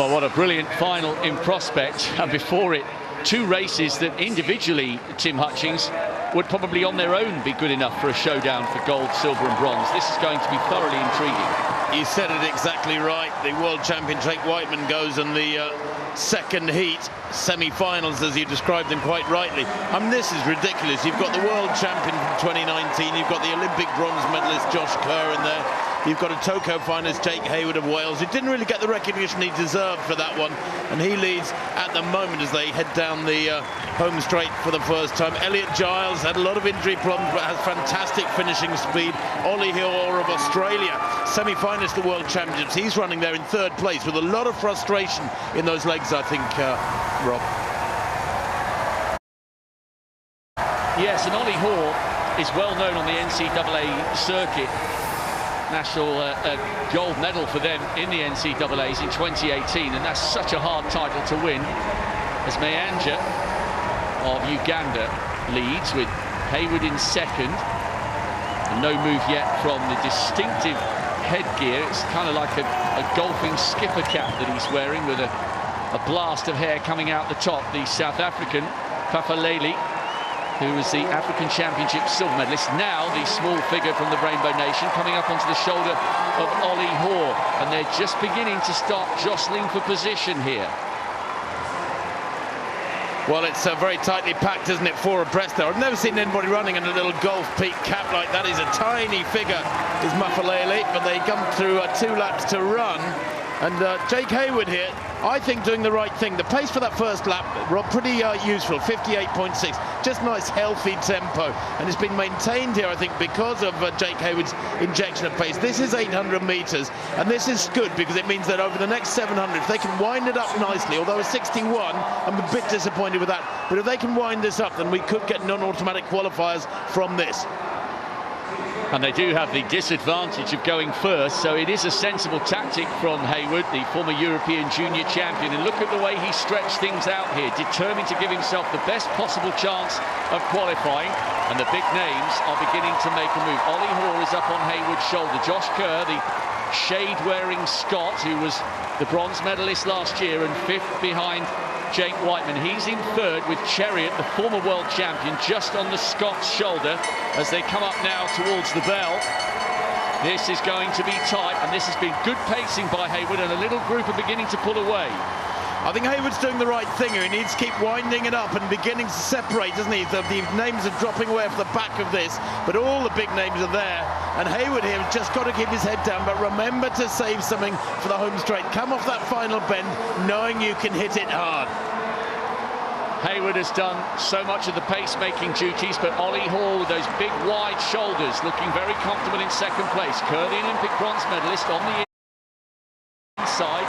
Well, what a brilliant final in prospect, and before it, two races that individually, Tim Hutchings, would probably on their own be good enough for a showdown for gold, silver and bronze. This is going to be thoroughly intriguing. You said it exactly right. The world champion Jake Whiteman goes in the second heat, semi-finals, as you described them quite rightly. I mean, this is ridiculous. You've got the world champion from 2019, you've got the Olympic bronze medalist Josh Kerr in there, you've got a Tokyo finalist Jake Hayward of Wales, who didn't really get the recognition he deserved for that one, and he leads at the moment as they head down the home straight for the first time. Elliot Giles had a lot of injury problems but has fantastic finishing speed. Ollie Hoare of Australia, semi-finalist of the World Championships, he's running there in third place with a lot of frustration in those legs, I think, Rob. Yes, and Ollie Hoare is well known on the NCAA circuit. National gold medal for them in the NCAAs in 2018, and that's such a hard title to win, as Mayanja of Uganda leads with Hayward in second, and no move yet from the distinctive headgear. It's kind of like a golfing skipper cap that he's wearing, with a blast of hair coming out the top. The South African Athelete, who was the African Championship silver medalist, now the small figure from the Rainbow Nation, coming up onto the shoulder of Ollie Hoare, and they're just beginning to start jostling for position here. Well, it's very tightly packed, isn't it, four abreast there. I've never seen anybody running in a little golf peak cap like that. He's a tiny figure, is Mafalele, but they come through 2 laps to run. And Jake Hayward here, I think, doing the right thing. The pace for that first lap, Rob, pretty useful, 58.6. Just nice, healthy tempo. And it's been maintained here, I think, because of Jake Hayward's injection of pace. This is 800 metres, and this is good because it means that over the next 700, if they can wind it up nicely, although a 61, I'm a bit disappointed with that, but if they can wind this up, then we could get non-automatic qualifiers from this. And they do have the disadvantage of going first, so it is a sensible tactic from Hayward, the former European junior champion. And look at the way he stretched things out here, determined to give himself the best possible chance of qualifying. And the big names are beginning to make a move. Ollie Hoare is up on Hayward's shoulder. Josh Kerr, the shade-wearing Scot, who was the bronze medalist last year and 5th behind Jake Whiteman. He's in third with Chariot, the former world champion, just on the Scots shoulder as they come up now towards the bell. This is going to be tight, and this has been good pacing by Hayward, and a little group are beginning to pull away. I think Hayward's doing the right thing here. He needs to keep winding it up and beginning to separate, doesn't he? The names are dropping away off the back of this, but all the big names are there. And Hayward here has just got to keep his head down, but remember to save something for the home straight. Come off that final bend, knowing you can hit it hard. Hayward has done so much of the pace-making duties, but Ollie Hoare with those big, wide shoulders, looking very comfortable in second place. Kerr, the Olympic bronze medalist, on the inside.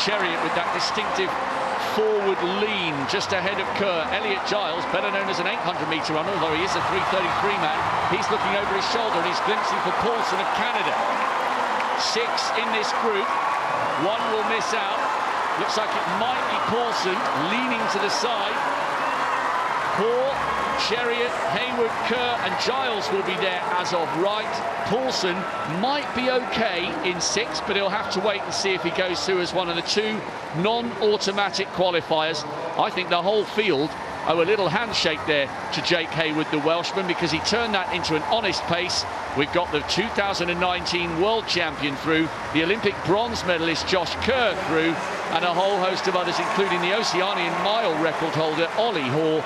Chariot with that distinctive forward lean just ahead of Kerr. Elliot Giles, better known as an 800-metre runner, although he is a 3:33 man. He's looking over his shoulder and he's glimpsing for Paulson of Canada. 6 in this group. 1 will miss out. Looks like it might be Paulson leaning to the side. Hoare, Chariot, Hayward, Kerr and Giles will be there as of right. Paulson might be okay in 6th, but he'll have to wait and see if he goes through as one of the 2 non-automatic qualifiers. I think the whole field owe a little handshake there to Jake Hayward, the Welshman, because he turned that into an honest pace. We've got the 2019 world champion through, the Olympic bronze medalist Josh Kerr through, and a whole host of others, including the Oceanian mile record holder Ollie Hoare.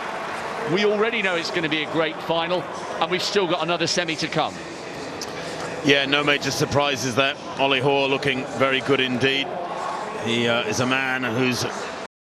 We already know it's going to be a great final, and we've still got another semi to come. Yeah, no major surprises there. Ollie Hoare looking very good indeed. He is a man who's